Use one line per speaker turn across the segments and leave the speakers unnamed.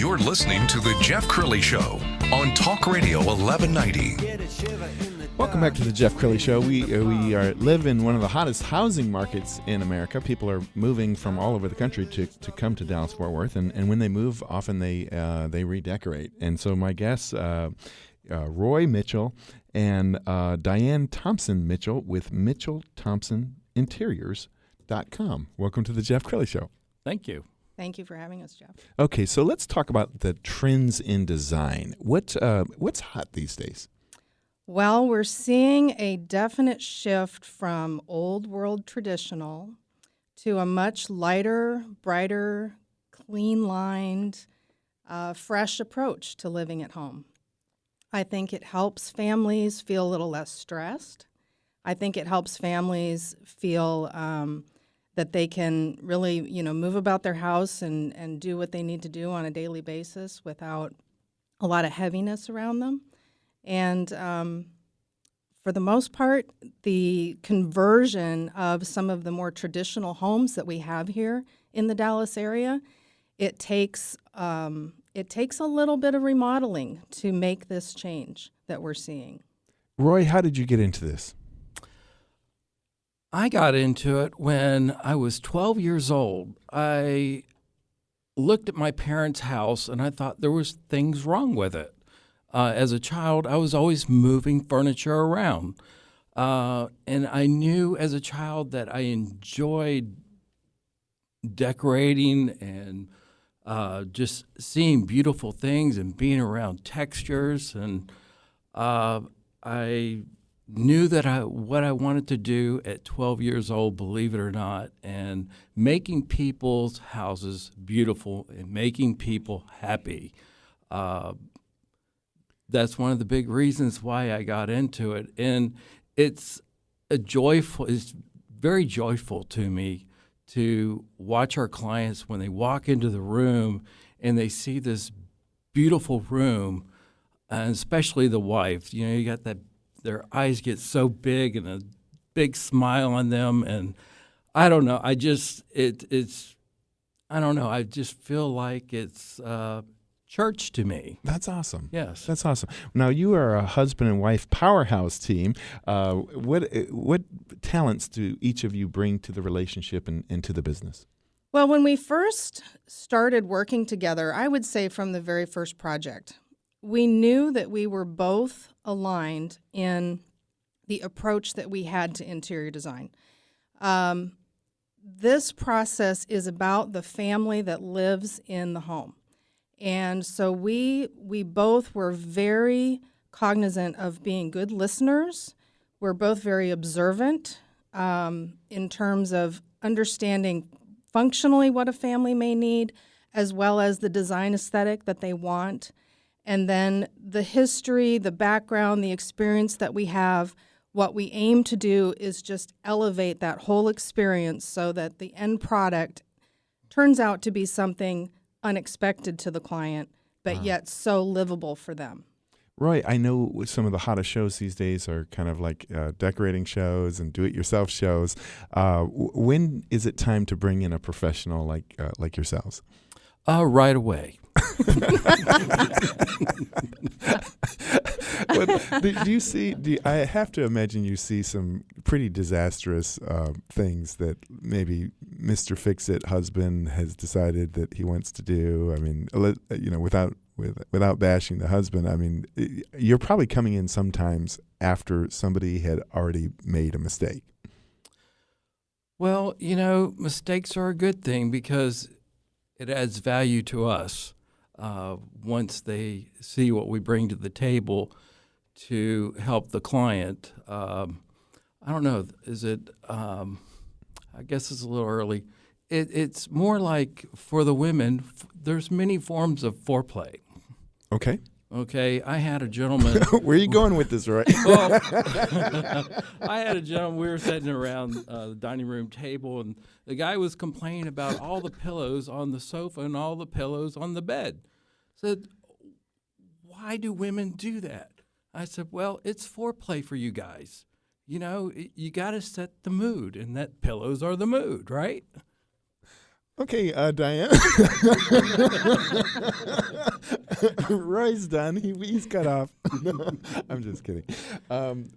You're listening to The Jeff Crilley Show on Talk Radio 1190.
Welcome back to The Jeff Crilley Show. We live in one of the hottest housing markets in America. People are moving from all over the country to come to Dallas-Fort Worth, and when they move, often they redecorate. And so my guests, Roy Mitchell and Diane Thompson Mitchell with MitchellThompsonInteriors.com. Welcome to The Jeff Crilley Show.
Thank you.
Thank you for having us, Jeff.
Okay, so let's talk about the trends in design. What's hot these days?
Well, we're seeing a definite shift from old world traditional to a much lighter, brighter, clean-lined, fresh approach to living at home. I think it helps families feel a little less stressed. I think it helps families feel that they can really, move about their house and do what they need to do on a daily basis without a lot of heaviness around them. And for the most part, the conversion of some of the more traditional homes that we have here in the Dallas area, it takes a little bit of remodeling to make this change that we're seeing.
Roy, how did you get into this?
I got into it when I was 12 years old. I looked at my parents' house and I thought there was things wrong with it. As a child, I was always moving furniture around. And I knew as a child that I enjoyed decorating and just seeing beautiful things and being around textures. And I knew that what I wanted to do at 12 years old, believe it or not, and making people's houses beautiful and making people happy. That's one of the big reasons why I got into it. And it's very joyful to me to watch our clients when they walk into the room and they see this beautiful room, and especially the wife. You got that, their eyes get so big and a big smile on them. And I don't know, I just feel like it's church to me.
That's awesome.
Yes.
That's awesome. Now, you are a husband and wife powerhouse team. What talents do each of you bring to the relationship and to the business?
Well, when we first started working together, I would say from the very first project, we knew that we were both aligned in the approach that we had to interior design. This process is about the family that lives in the home. And so we both were very cognizant of being good listeners. We're both very observant in terms of understanding functionally what a family may need, as well as the design aesthetic that they want. And then the history, the background, the experience that we have, what we aim to do is just elevate that whole experience so that the end product turns out to be something unexpected to the client, but yet so livable for them.
Roy, I know some of the hottest shows these days are kind of like decorating shows and do-it-yourself shows. When is it time to bring in a professional like yourselves?
Right away.
I have to imagine you see some pretty disastrous things that maybe Mr. Fix-It husband has decided that he wants to do. I mean, without bashing the husband, I mean, you're probably coming in sometimes after somebody had already made a mistake.
Well, mistakes are a good thing because it adds value to us once they see what we bring to the table to help the client. I don't know, I guess it's a little early. It's more like for the women, there's many forms of foreplay.
Okay.
Okay, I had a gentleman.
Where are you going with this, Roy?
Well, I had a gentleman. We were sitting around the dining room table, and the guy was complaining about all the pillows on the sofa and all the pillows on the bed. Said, why do women do that? I said, well, it's foreplay for you guys. You got to set the mood, and that pillows are the mood, right?
Okay, Diane. Roy's done. He's cut off. No, I'm just kidding.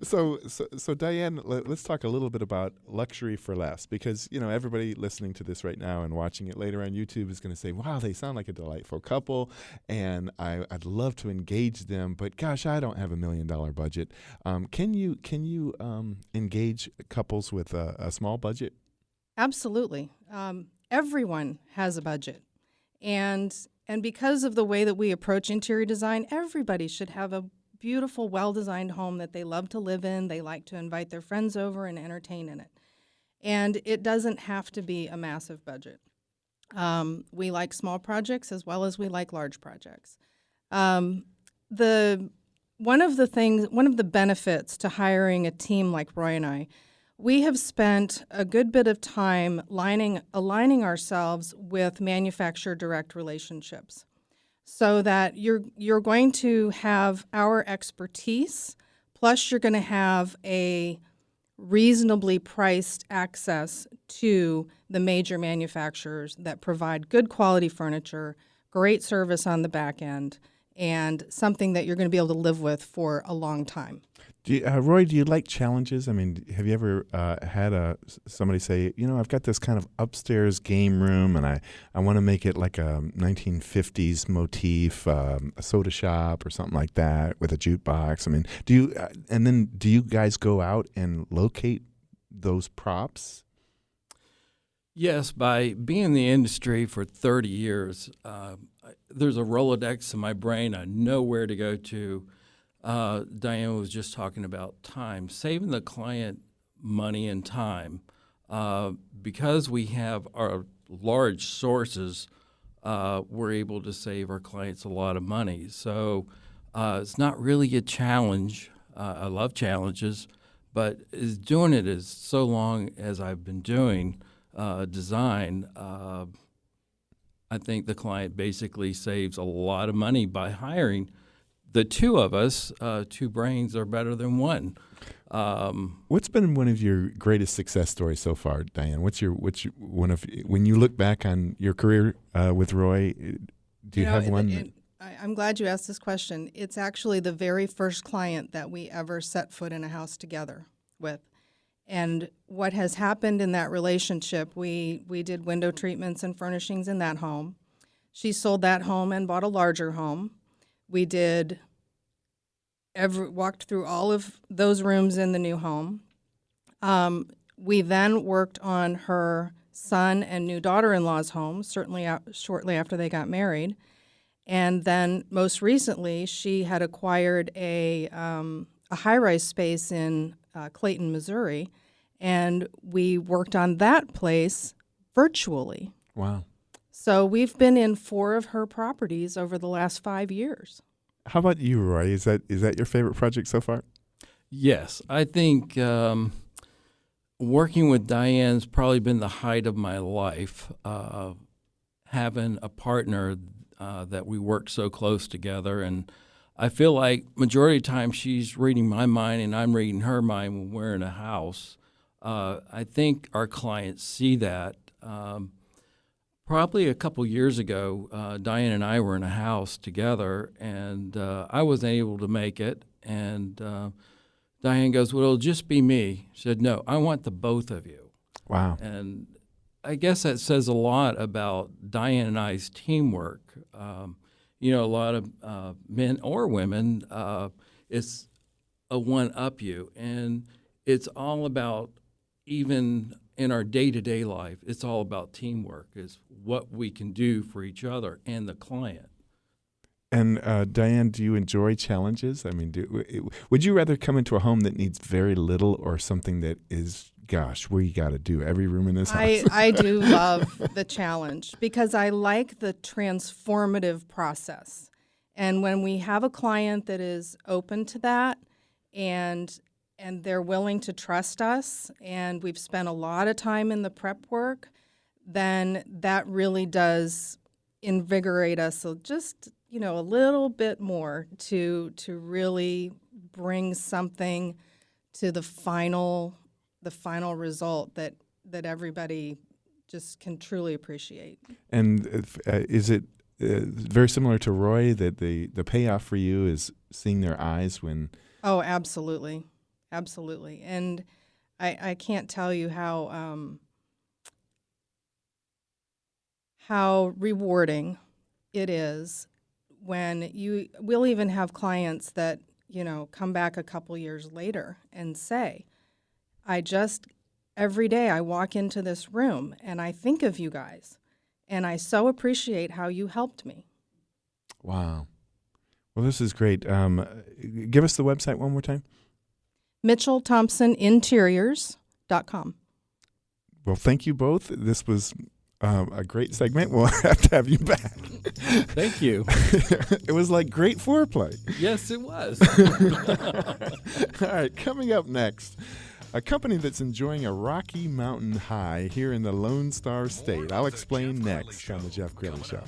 So Diane, let's talk a little bit about luxury for less, because everybody listening to this right now and watching it later on YouTube is going to say, "Wow, they sound like a delightful couple, and I'd love to engage them, but gosh, I don't have $1 million budget." Can you engage couples with a small budget?
Absolutely. Everyone has a budget. And because of the way that we approach interior design, everybody should have a beautiful, well-designed home that they love to live in. They like to invite their friends over and entertain in it. And it doesn't have to be a massive budget. We like small projects as well as we like large projects. One of the benefits to hiring a team like Roy and I, we have spent a good bit of time aligning ourselves with manufacturer direct relationships, so that you're going to have our expertise, plus you're going to have a reasonably priced access to the major manufacturers that provide good quality furniture, great service on the back end, and something that you're going to be able to live with for a long time.
Roy, do you like challenges? I mean, have you ever had somebody say, I've got this kind of upstairs game room, and I want to make it like a 1950s motif, a soda shop or something like that with a jukebox? I mean, do you guys go out and locate those props?
Yes, by being in the industry for 30 years, there's a Rolodex in my brain. I know where to go to. Diane was just talking about time, saving the client money and time. Because we have our large sources, we're able to save our clients a lot of money. So it's not really a challenge. I love challenges, but doing it as so long as I've been doing design, I think the client basically saves a lot of money by hiring the two of us. Two brains are better than one.
What's been one of your greatest success stories so far, Diane? What's when you look back on your career with Roy? Do you have one?
I'm glad you asked this question. It's actually the very first client that we ever set foot in a house together with. And what has happened in that relationship, we did window treatments and furnishings in that home. She sold that home and bought a larger home. We walked through all of those rooms in the new home. We then worked on her son and new daughter-in-law's home, certainly shortly after they got married. And then most recently, she had acquired a high-rise space in Clayton, Missouri, and we worked on that place virtually.
Wow.
So we've been in 4 of her properties over the last 5 years.
How about you, Roy? Is that your favorite project so far?
Yes, I think working with Diane's probably been the height of my life. Having a partner that we work so close together, and I feel like majority of the time she's reading my mind and I'm reading her mind when we're in a house. I think our clients see that. Probably a couple years ago, Diane and I were in a house together, and I wasn't able to make it. And Diane goes, "Well, it'll just be me." She said, "No, I want the both of you."
Wow.
And I guess that says a lot about Diane and I's teamwork. A lot of men or women, it's a one-up you. And it's all about, even in our day-to-day life, it's all about teamwork. It's what we can do for each other and the client.
And Diane, do you enjoy challenges? I mean, would you rather come into a home that needs very little, or something that is, gosh, we got to do every room in this house?
I do love the challenge because I like the transformative process. And when we have a client that is open to that, and they're willing to trust us, and we've spent a lot of time in the prep work, then that really does invigorate us just a little bit more to really bring something to the final result that everybody just can truly appreciate.
And is it very similar to Roy that the payoff for you is seeing their eyes when?
Oh, absolutely. Absolutely. And I can't tell you how rewarding it is when we'll even have clients that, come back a couple years later and say, every day I walk into this room and I think of you guys and I so appreciate how you helped me.
Wow. Well, this is great. Give us the website one more time.
MitchellThompsonInteriors.com.
Well, thank you both. This was a great segment. We'll have to have you back.
Thank you.
It was like great foreplay.
Yes, it was.
All right, coming up next, a company that's enjoying a Rocky Mountain high here in the Lone Star State. I'll explain next on the Jeff Crilley Show.